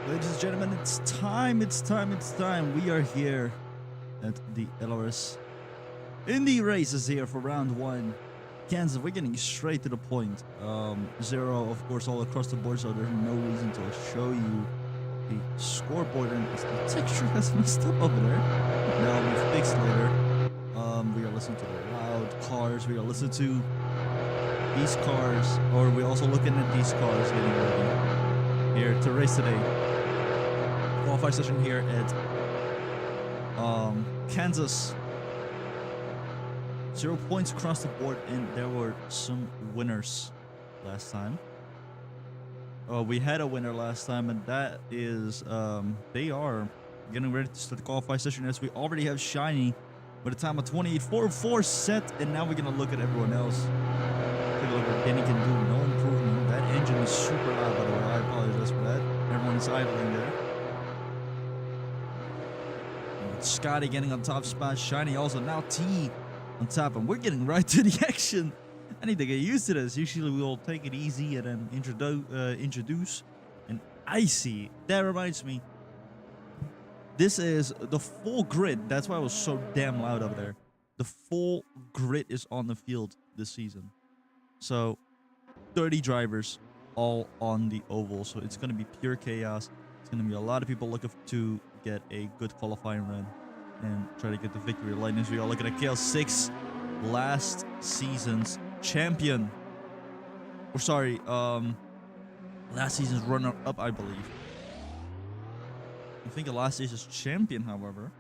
Ladies and gentlemen, it's time, it's time, it's time. We are here at the LRS Indy races here for round one. Kansas, we're getting straight to the point. Zero, of course, all across the board, so there's no reason to show you the scoreboard. And the texture has messed up over there. That'll be fixed later. We are listening to the loud cars. We are listening to these cars, or we're also looking at these cars getting ready here to race today. Qualify session here at Kansas. 0 points across the board, and there were some winners last time. We had a winner last time, and that is they are getting ready to start the qualify session as we already have Shiny with a time of 28.44 set, and now we're gonna look at everyone else. Take a look at what Denny can do. No improvement. That engine is super loud, by the way. I apologize for that. Everyone's idling there. Scotty getting on top spot. Shiny also now T on top, and we're getting right to the action. I need to get used to this. Usually we'll take it easy and then introduce an Icy. That reminds me, this is the full grid. That's why it was so damn loud over there. The full grid is on the field this season. So 30 drivers all on the oval. So it's going to be pure chaos. It's going to be a lot of people looking to get a good qualifying run and try to get the victory. Lightnings, we are looking at KL6, last season's champion. Or sorry, last season's runner-up, I believe. I think the last season's champion, however,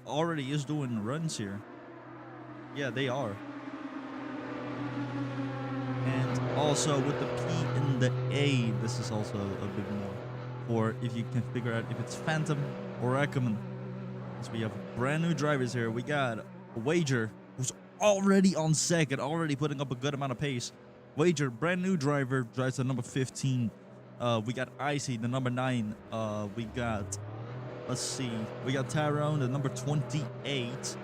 already is doing runs here. Yeah, they are. And also with the P and the A, this is also a bit more. Or if you can figure out if it's Phantom or Ackerman. So we have brand new drivers here. We got Wager, who's already on second, already putting up a good amount of pace. Wager, brand new driver, drives the number 15. We got Icy, the number 9. We got, let's see, we got Tyrone, the number 28.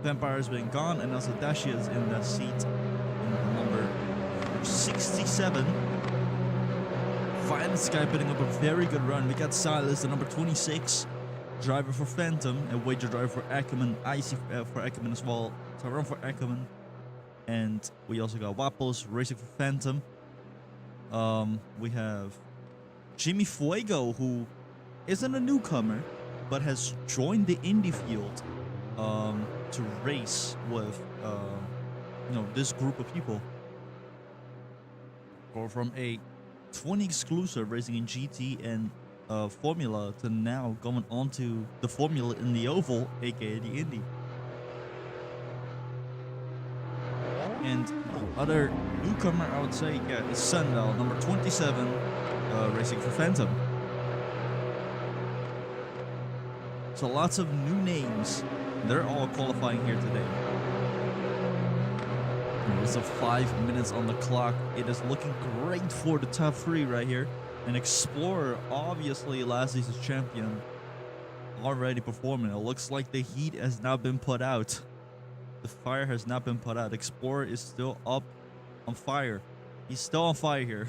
Vampire's been gone, and also Dashi is in that seat, in the number 67. Violent Sky putting up a very good run. We got Silas, the number 26, driver for Phantom, and Wager driver for Ackerman, Icy for Ackerman as well, Tyrone for Ackerman, and we also got Wappos racing for Phantom. We have Jimmy Fuego, who isn't a newcomer, but has joined the Indy field to race with this group of people. Or from a 20 exclusive racing in GT and Formula to now going on to the Formula in the Oval, aka the Indy. And the other newcomer, I would say, yeah, is Sundal, number 27, racing for Phantom. So lots of new names. They're all qualifying here today. It's a 5 minutes on the clock. It is looking great for the top 3 right here. And Explorer, obviously last season's champion, already performing. It looks like the heat has not been put out. The fire has not been put out. Explorer is still up on fire. He's still on fire here.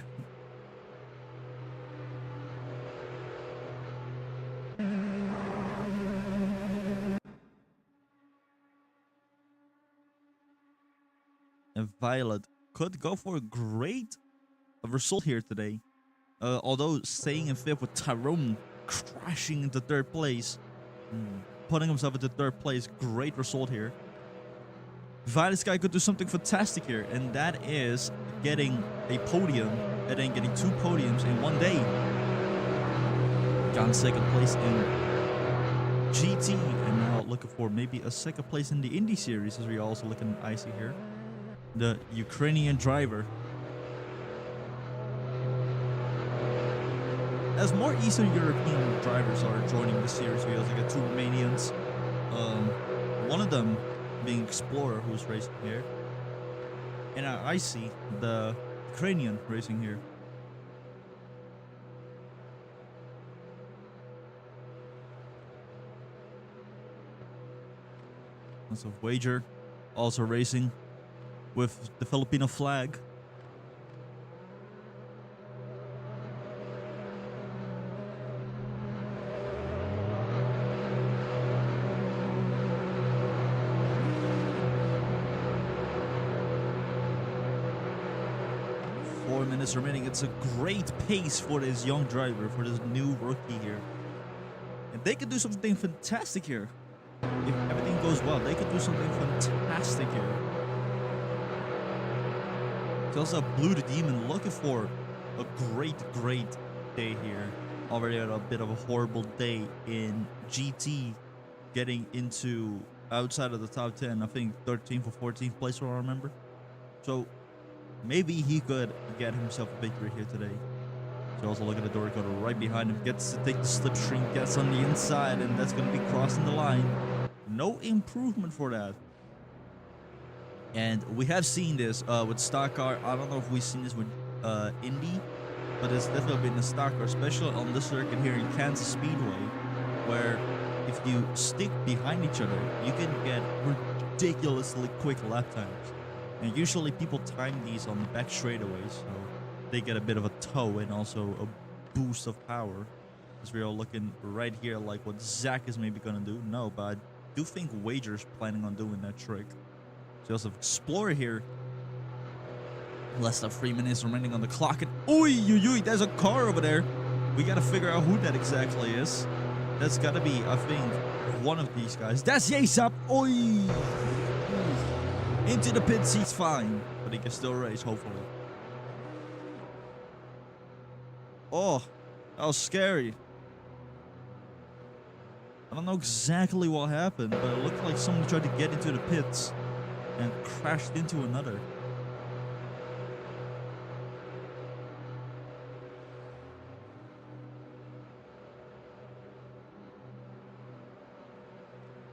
And Violet could go for a great result here today. Although staying in 5th with Tyrone crashing into 3rd place. Putting himself into 3rd place. Great result here. Violet Sky could do something fantastic here. And that is getting a podium. And then getting 2 podiums in one day. Got 2nd place in GT. And now looking for maybe a 2nd place in the Indy series. As we are also looking at Icy here. The Ukrainian driver. As more Eastern European drivers are joining the series, we also get 2 Romanians. One of them being Explorer, who's racing here. And I see the Ukrainian racing here. Also Wager also racing with the Filipino flag. 4 minutes remaining. It's a great pace for this young driver, for this new rookie here. And they could do something fantastic here. If everything goes well, they could do something fantastic here. It's also Blue the Demon looking for a great day here. Already had a bit of a horrible day in GT, getting into outside of the top 10. I think 13th or 14th place, what I remember. So maybe he could get himself a victory here today. So also look at the door cutter right behind him. Gets to take the slipstream, gets on the inside, and that's going to be crossing the line. No improvement for that. And we have seen this with stock car. I don't know if we've seen this with Indy, but it's definitely been a stock car, especially on this circuit here in Kansas Speedway, where if you stick behind each other, you can get ridiculously quick lap times. And usually people time these on the back straightaways, so they get a bit of a tow and also a boost of power. As we're all looking right here like what Zach is maybe going to do. No, but I do think Wager's planning on doing that trick. So also Explorer here. Less than 3 minutes remaining on the clock. And oi, there's a car over there. We got to figure out who that exactly is. That's got to be, I think, one of these guys. That's Yasap. Oi! Into the pits, he's fine. But he can still race, hopefully. Oh, that was scary. I don't know exactly what happened, but it looked like someone tried to get into the pits and crashed into another.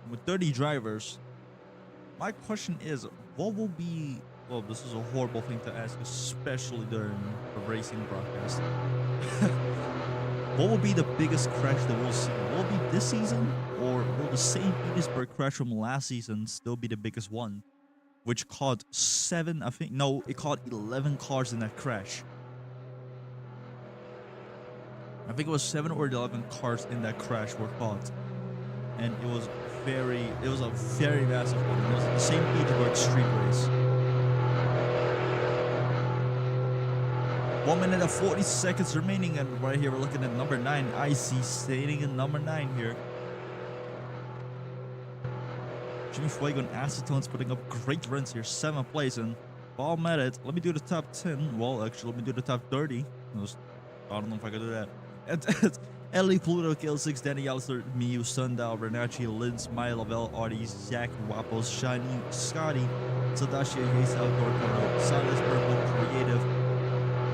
With 30 drivers, my question is, what will be... Well, this is a horrible thing to ask, especially during a racing broadcast. What will be the biggest crash that we'll see? Will it be this season? Or will the St. Petersburg crash from last season still be the biggest one? Which caught 7, I think... No, it caught 11 cars in that crash. I think it was 7 or 11 cars in that crash were caught. And it was a very massive one. It was the St. Petersburg street race. 1 minute and 40 seconds remaining, and right here we're looking at number 9. IC staying in number 9 here. Jimmy Fuego and Acetone's putting up great runs here. 7th place, and while I'm at it, let me do the top 10. Well, actually, let me do the top 30. I don't know if I can do that. And Ellie, Pluto, Kill 6, Danny Alistair, Miu, Sundial, Renacci, Linz, Maya Lavelle, Artie, Zach, Wapos, Shiny, Scotty, Sadashi, Hayes, Outdoor Koro, Silas, Purple, Creative,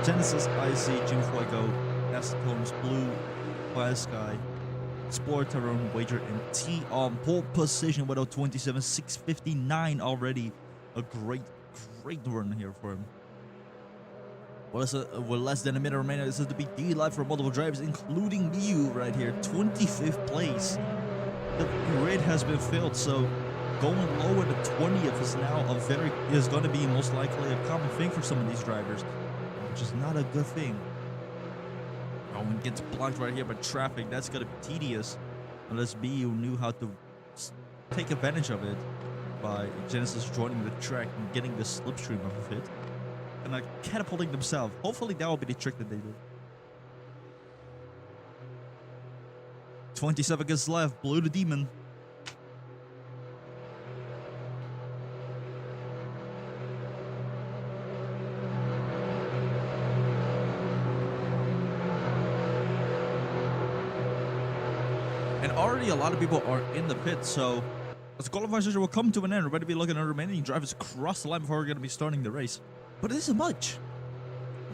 Genesis, IC, Jim Fuego, Acetone's Blue, Fire Sky, Explorer, Tyrone, Wager, and T on pole position with a 27.659 already. A great run here for him. With less than a minute remaining, this is the big D live for multiple drivers, including you right here. 25th place. The grid has been filled, so going lower to 20th is going to be most likely a common thing for some of these drivers, which is not a good thing. Oh, when it gets blocked right here by traffic, that's going to be tedious. Unless BU knew how to take advantage of it by Genesis joining the track and getting the slipstream of it. And catapulting themselves. Hopefully that will be the trick that they do. 20 seconds left. Blue the Demon. And already a lot of people are in the pit, so as qualifying session will come to an end, we're going to be looking at remaining drivers across the line before we're going to be starting the race. But it isn't much.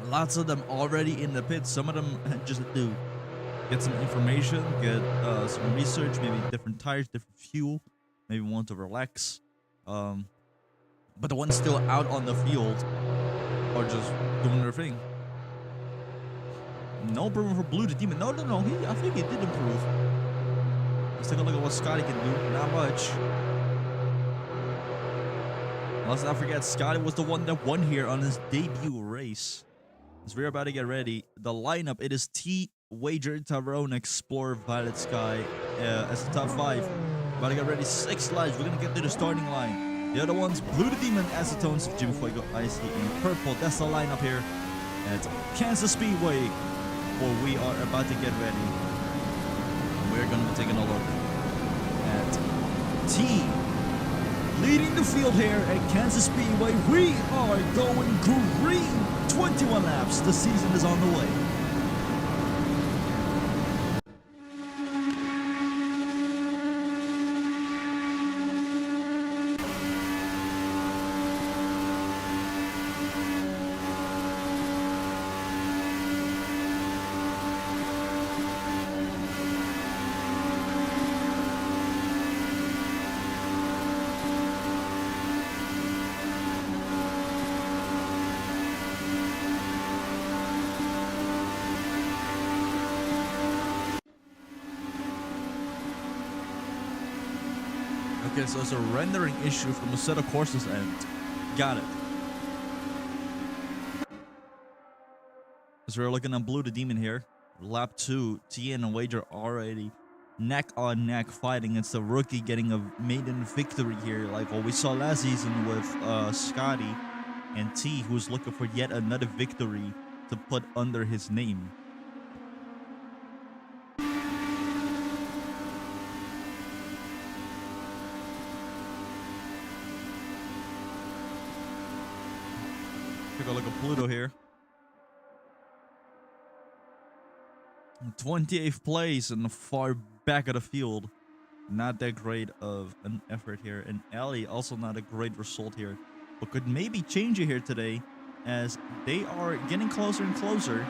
Lots of them already in the pit. Some of them just do get some information, get some research, maybe different tires, different fuel, maybe want to relax. But the ones still out on the field are just doing their thing. No improvement for Blue the Demon. No. I think he did improve. Let's take a look at what Scotty can do. Not much. Let's not forget, Scotty was the one that won here on his debut race. As we're about to get ready, the lineup, it is T, Wager, Tyrone, Explorer, Violet Sky as the top 5. About to get ready, 6 lives. We're going to get to the starting line. The other ones, Blue the Demon, Acetones, Jim Fuego, Icy, and Purple. That's the lineup here. at Kansas Speedway, where we are about to get ready. We're going to be taking a look at T leading the field here at Kansas Speedway. We are going green. 21 laps. The season is on the way. Okay, so it's a rendering issue from a set of courses end. Got it. So we're looking at Blue the Demon here. Lap 2, T and Wager already neck on neck fighting. It's the rookie getting a maiden victory here, like what we saw last season with Scotty and T, who's looking for yet another victory to put under his name. Take a look at Pluto here. 28th place in the far back of the field. Not that great of an effort here. And Ellie also not a great result here. But could maybe change it here today, as they are getting closer and closer.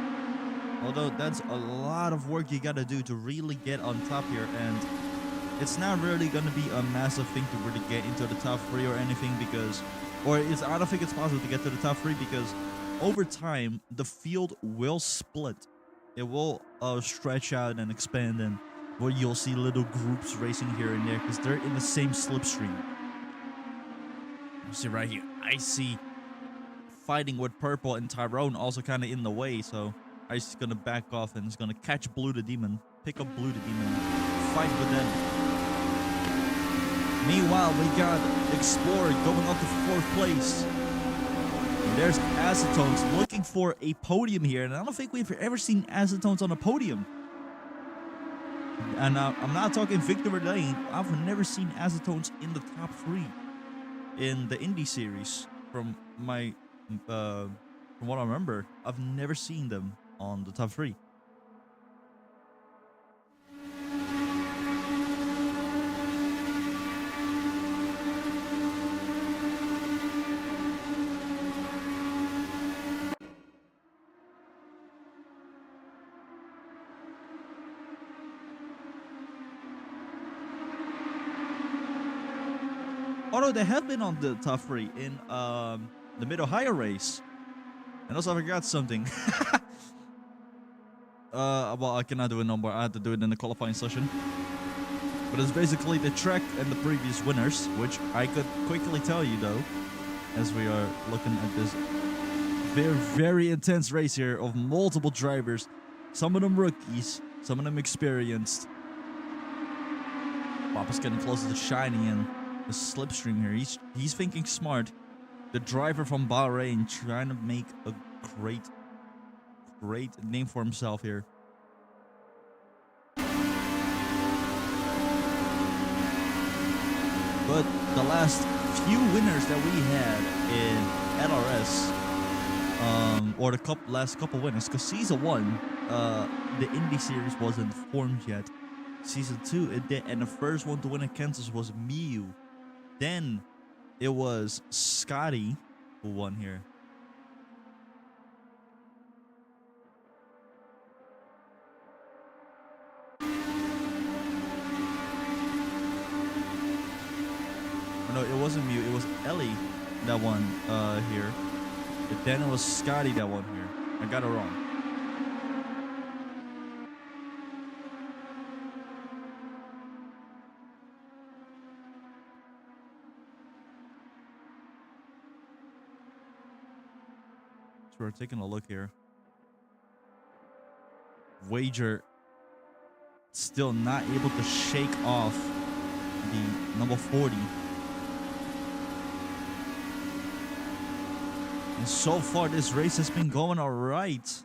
Although that's a lot of work you gotta do to really get on top here. And it's not really gonna be a massive thing to really get into the top 3 or anything, because I don't think it's possible to get to the top 3, because over time the field will split. It will stretch out and expand, and where you'll see little groups racing here and there, because they're in the same slipstream. You see right here, Icy fighting with Purple, and Tyrone also kind of in the way, so Icy's gonna back off and is gonna catch Blue the Demon, pick up Blue the Demon, fight with them. Meanwhile, we got Explorer going up to 4th place. And there's Acetones looking for a podium here. And I don't think we've ever seen Acetones on a podium. And I'm not talking victory lane. I've never seen Acetones in the top 3 in the Indy series. From what I remember, I've never seen them on the top 3. Although they have been on the top 3 in the Mid-Ohio race. And also I forgot something. Well, I cannot do it no more. I had to do it in the qualifying session. But it's basically the track and the previous winners, which I could quickly tell you though, as we are looking at this very, very intense race here of multiple drivers. Some of them rookies, some of them experienced. Papa's getting closer to Shiny and the slipstream here. He's thinking smart. The driver from Bahrain trying to make a great name for himself here. But the last few winners that we had in LRS, or the last couple winners, because Season 1, the Indy Series wasn't formed yet. Season 2, it did, and the first one to win in Kansas was Miu. Then it was Scotty who won here. No, it wasn't Mew, it was Ellie that won here. But then it was Scotty that won here. I got it wrong. So we're taking a look here. Wager still not able to shake off the number 40. And so far, this race has been going all right.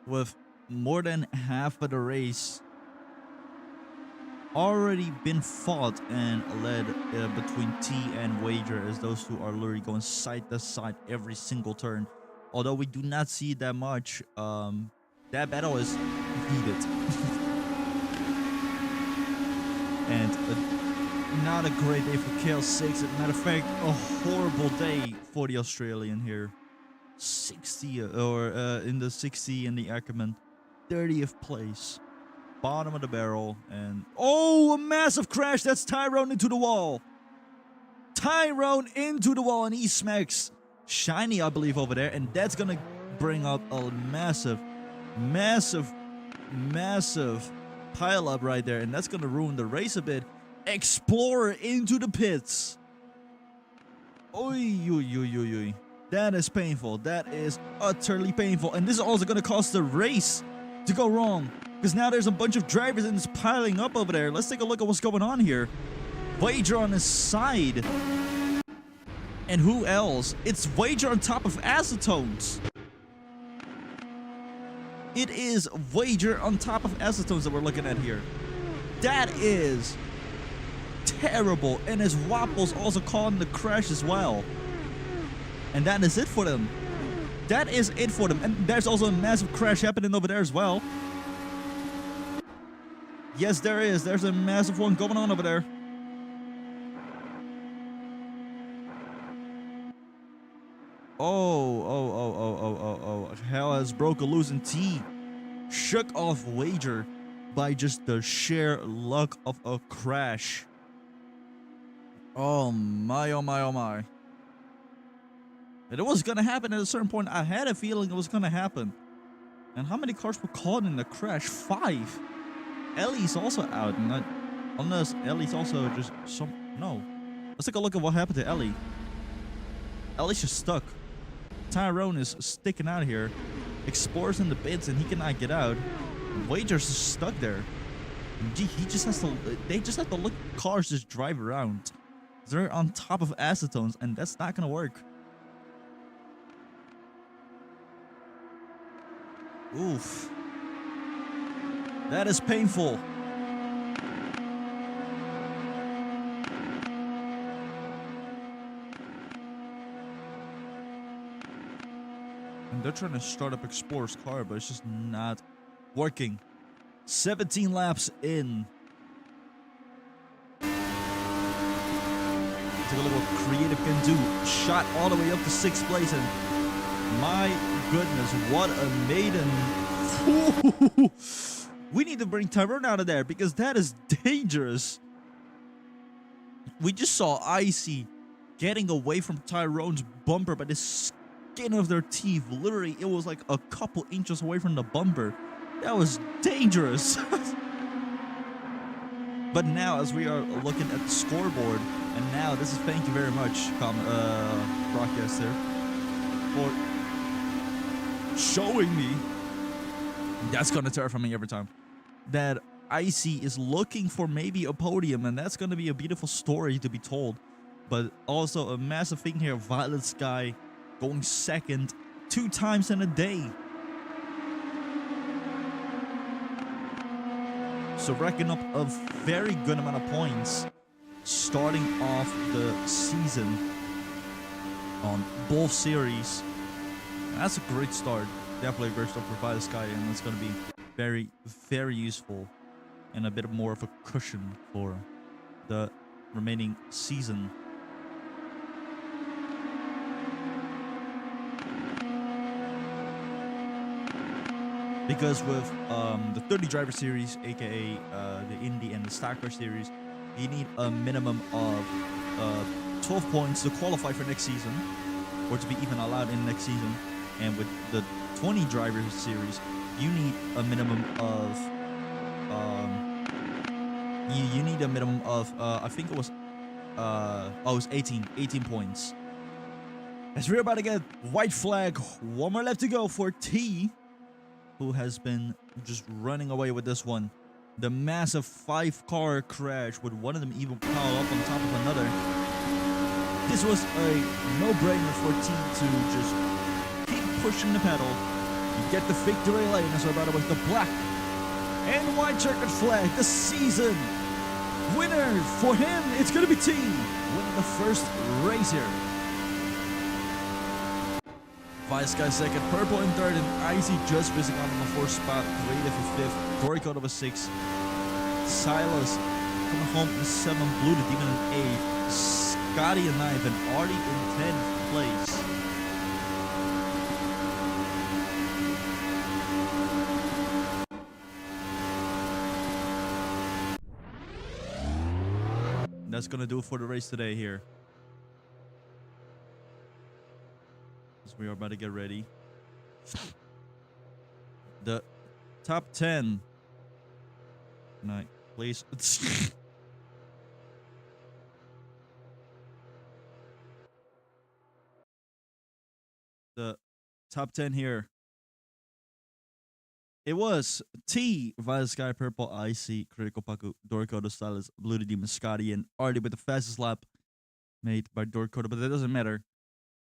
With more than half of the race already been fought and led between T and Wager, as those two are literally going side to side every single turn. Although we do not see that much, that battle is heated. And not a great day for KL6. As a matter of fact, a horrible day for the Australian here. 60 or in the 60 in the Ackerman, 30th place, bottom of the barrel, and oh, a massive crash. That's Tyrone into the wall. Tyrone into the wall, and he smacks Shiny, I believe, over there, and that's gonna bring up a massive pile up right there, and that's gonna ruin the race a bit. Explorer into the pits. Oy, oy, oy, oy, oy. That is painful. That is utterly painful. And this is also going to cause the race to go wrong, because now there's a bunch of drivers and it's piling up over there. Let's take a look at what's going on here. Wager on his side. And who else? It's Wager on top of Acetones. It is Wager on top of Acetones that we're looking at here. That is terrible. And his Wapple's also caught in the crash as well. And that is it for them. That is it for them. And there's also a massive crash happening over there as well. Yes, there is. There's a massive one going on over there. Oh. Hell has broken loose, and T shook off Wager by just the sheer luck of a crash. Oh my, oh my, oh my. It was gonna happen at a certain point. I had a feeling it was gonna happen. And how many cars were caught in the crash? 5. Ellie's also out. Not, unless Ellie's also just some... No. Let's take a look at what happened to Ellie. Ellie's just stuck. Tyrone is sticking out here. Explores in the pits and he cannot get out. Wager's just stuck there. He just has to... They just have to let cars just drive around. They're on top of Acetones, and that's not gonna work. Oof. That is painful. And they're trying to start up Explorer's car, but it's just not working. 17 laps in. Take a look what Creative can do. Shot all the way up to 6th place, and my goodness, what a maiden. Ooh. We need to bring Tyrone out of there, because that is dangerous. We just saw Icy getting away from Tyrone's bumper by the skin of their teeth. Literally, it was like a couple inches away from the bumper. That was dangerous. But now, as we are looking at the scoreboard, and now this is thank you very much, broadcaster, for showing me. That's gonna terrify me every time. That Icy is looking for maybe a podium, and that's gonna be a beautiful story to be told. But also a massive thing here, Violet Sky going second 2 times in a day. So racking up a very good amount of points, starting off the season on both series. And that's a great start. Definitely a great start for Violet Sky, and it's going to be very, very useful and a bit more of a cushion for the remaining season. Because with the 30 driver series, aka the Indy and the Stock Car series, you need a minimum of 12 points to qualify for next season, or to be even allowed in next season. And with the 20 drivers series, you need a minimum of you need a minimum of I think it was it was 18 points. As we're about to get white flag, 1 more left to go for T, who has been just running away with this one. The massive 5-car crash with one of them even piled up on top of another. This was a no-brainer for team to just keep pushing the pedal and get the victory lane as we're about to with the black and white checkered flag. The season winner for him, it's going to be T winning the first race here. Vice Guy second, Purple in third, and Icy just missing out on the fourth spot. Creative in fifth, Doricode over six. Silas coming home in seventh, Blue the Demon in eighth, Scotty in ninth, and Artie in 10th place. That's gonna do it for the race today here. As we are about to get ready. The top 10. Night, please. The top 10 here. It was T, Violet Sky, Purple, Icy, Critical Paku, Dorikodo, Stylus, Blue the Demon, Scotty, and Artie with the fastest lap made by Dorikodo, but that doesn't matter.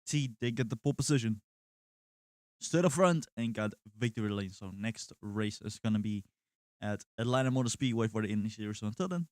T, they get the pole position, stood up front, and got victory lane. So next race is going to be at Atlanta Motor Speedway for the Indy Series. So until then,